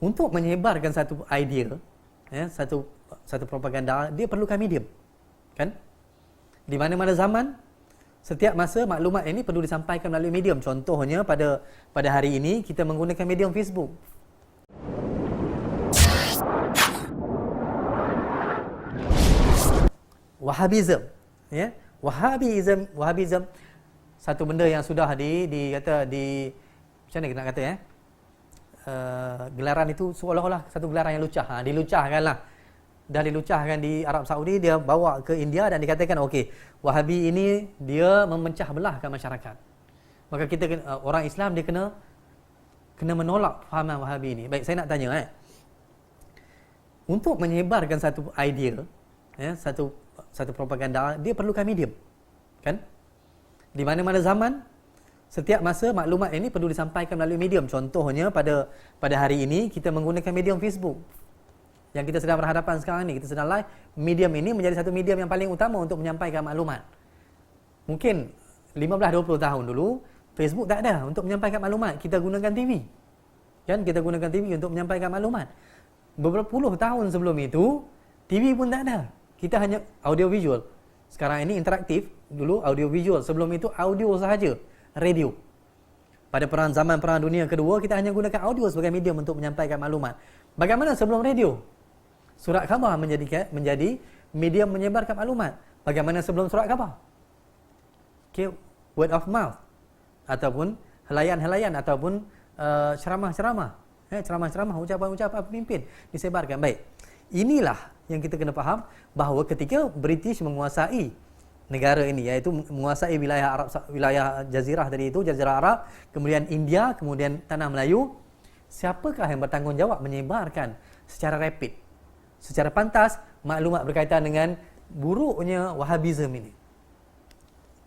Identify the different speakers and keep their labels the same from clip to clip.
Speaker 1: Untuk menyebarkan satu idea, satu propaganda, dia perlukan medium, kan? Di mana-mana zaman, setiap masa maklumat ini perlu disampaikan melalui medium. Contohnya pada hari ini kita menggunakan medium Facebook. Wahhabism, ya. Wahhabism satu benda yang sudah macam mana nak kata, gelaran itu seolah-olah satu gelaran yang lucah. Dilucahkanlah. Dah dilucahkan di Arab Saudi, dia bawa ke India dan dikatakan okey, Wahabi ini dia memecah belahkan masyarakat. Maka kita orang Islam dia kena menolak fahaman Wahabi ini. Baik, saya nak tanya untuk menyebarkan satu idea, satu propaganda, dia perlukan medium, kan? Di mana-mana zaman, setiap masa maklumat ini perlu disampaikan melalui medium. Contohnya pada hari ini kita menggunakan medium Facebook. Yang kita sedang berhadapan sekarang ni, kita sedang live, medium ini menjadi satu medium yang paling utama untuk menyampaikan maklumat. Mungkin 15-20 tahun dulu Facebook tak ada untuk menyampaikan maklumat. Kita gunakan TV. Kan, kita gunakan TV untuk menyampaikan maklumat. Beberapa puluh tahun sebelum itu TV pun tak ada. Kita hanya audio visual. Sekarang ini interaktif, dulu audio visual, sebelum itu audio sahaja, radio. Pada zaman Perang Dunia Kedua, kita hanya gunakan audio sebagai medium untuk menyampaikan maklumat. Bagaimana sebelum radio? Surat khabar menjadi medium menyebarkan maklumat. Bagaimana sebelum surat khabar? Okay, word of mouth, ataupun helaian-helaian, ataupun ceramah-ceramah, ceramah-ceramah, ucapan-ucapan pemimpin disebarkan. Baik, inilah yang kita kena faham, bahawa ketika British menguasai negara ini, iaitu menguasai wilayah jazirah tadi itu, jazirah Arab, kemudian India, kemudian tanah Melayu, siapakah yang bertanggungjawab menyebarkan secara rapid, secara pantas maklumat berkaitan dengan buruknya Wahhabism ini?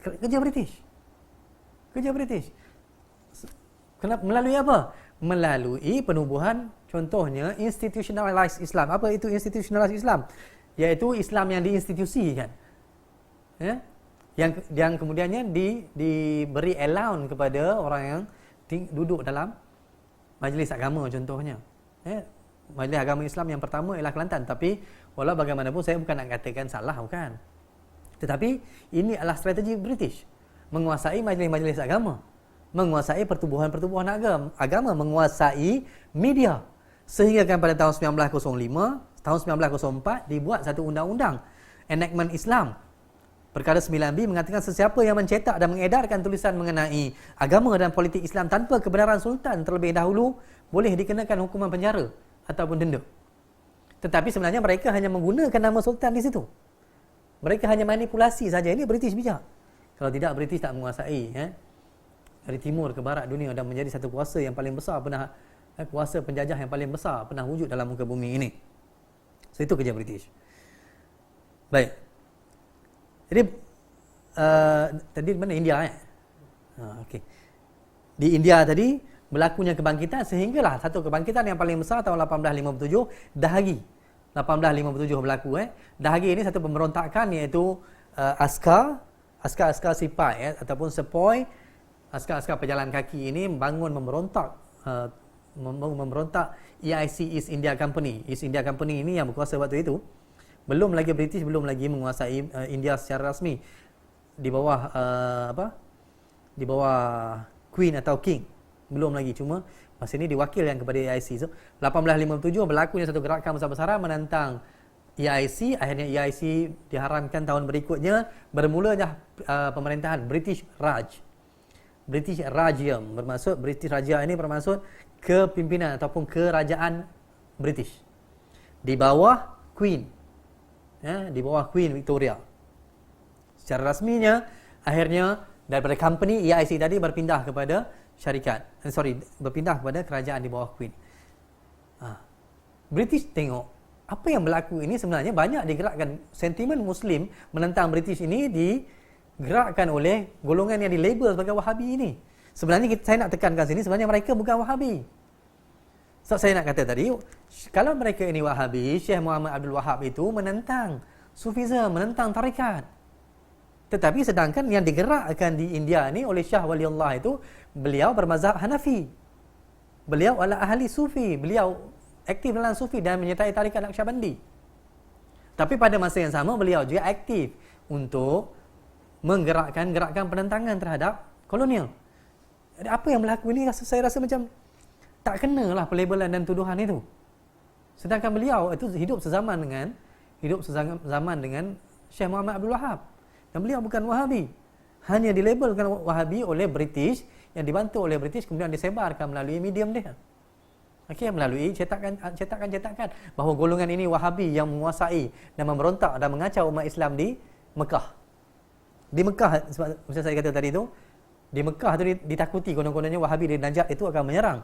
Speaker 1: Kerja British. Kenapa? Melalui apa? Melalui penubuhan, contohnya institutionalized Islam. Apa itu institutionalized Islam? Iaitu Islam yang diinstitusikan, ya? Yang kemudiannya diberi allowance kepada orang yang duduk dalam majlis agama, contohnya, ya? Majlis agama Islam yang pertama ialah Kelantan. Tapi walau bagaimanapun, saya bukan nak katakan salah, bukan. Tetapi ini adalah strategi British, menguasai majlis-majlis agama, menguasai pertubuhan-pertubuhan agama, menguasai media. Sehingga kan pada tahun 1905, tahun 1904 dibuat satu undang-undang, Enactment Islam. Perkara 9B mengatakan sesiapa yang mencetak dan mengedarkan tulisan mengenai agama dan politik Islam tanpa kebenaran sultan terlebih dahulu boleh dikenakan hukuman penjara ataupun denda. Tetapi sebenarnya mereka hanya menggunakan nama sultan di situ. Mereka hanya manipulasi saja. Ini British bijak. Kalau tidak, British tak menguasai dari timur ke barat dunia dan menjadi satu kuasa yang paling besar kuasa penjajah yang paling besar pernah wujud dalam muka bumi ini. So itu kerja British. Baik. Jadi tadi mana India okey. Di India tadi berlakunya kebangkitan, sehinggalah satu kebangkitan yang paling besar tahun 1857 Dahagi. 1857 berlaku Dahagi ini satu pemberontakan, iaitu askar sipai ataupun sepoi, askar pejalan kaki ini memberontak EIC, East India Company. East India Company ini yang berkuasa waktu itu. British belum lagi menguasai India secara rasmi di bawah di bawah Queen atau King, belum lagi. Cuma masa ini diwakilkan kepada EIC. So 1857 berlakunya satu gerakan besar-besaran menentang EIC. Akhirnya EIC diharamkan tahun berikutnya. Bermulanya pemerintahan British Raj. British Rajyam bermaksud, British Raja ini bermaksud kepimpinan ataupun kerajaan British di bawah Queen, di bawah Queen Victoria. Secara rasminya akhirnya daripada company EIC tadi berpindah kepada berpindah kepada kerajaan di bawah Queen. British tengok apa yang berlaku ini sebenarnya banyak digerakkan. Sentimen Muslim menentang British ini digerakkan oleh golongan yang dilabel sebagai Wahabi ini. Sebenarnya saya nak tekankan sini, sebenarnya mereka bukan Wahabi. So, saya nak kata tadi, kalau mereka ini Wahabi, Syekh Muhammad Abdul Wahab itu menentang Sufisme, menentang tarikat. Tetapi sedangkan yang digerakkan di India ni oleh Syah Waliullah itu, beliau bermazhab Hanafi. Beliau adalah ahli Sufi. Beliau aktif dalam sufi dan menyertai tarikat Naqsyabandi. Tapi pada masa yang sama beliau juga aktif untuk menggerakkan gerakan penentangan terhadap kolonial. Jadi apa yang berlaku ini saya rasa macam tak kenalah pelabelan dan tuduhan itu. Sedangkan beliau itu hidup sezaman dengan Syekh Muhammad Abdul Wahab. Dan beliau bukan Wahabi. Hanya dilabelkan Wahabi oleh British, yang dibantu oleh British, kemudian disebarkan melalui medium dia. Okey, melalui cetakan bahawa golongan ini Wahabi yang menguasai dan memberontak dan mengacau umat Islam di Mekah. Di Mekah, sebab macam saya kata tadi tu, di Mekah tu ditakuti konon-kononnya Wahabi di Najd itu akan menyerang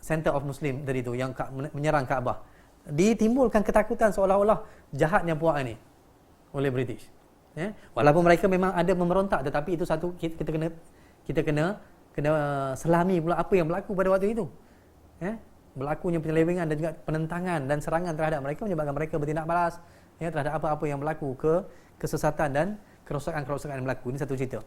Speaker 1: center of Muslim tadi tu, yang menyerang Kaabah. Ditimbulkan ketakutan seolah-olah jahatnya puak ini oleh British. Ya? Walaupun mereka memang ada memberontak, tetapi itu satu kita kena selami pula apa yang berlaku pada waktu itu. Ya? Berlakunya penyelewengan dan juga penentangan dan serangan terhadap mereka menyebabkan mereka bertindak balas, ya, terhadap apa-apa yang berlaku, kesesatan dan kerosakan-kerosakan yang berlaku. Ini satu cerita.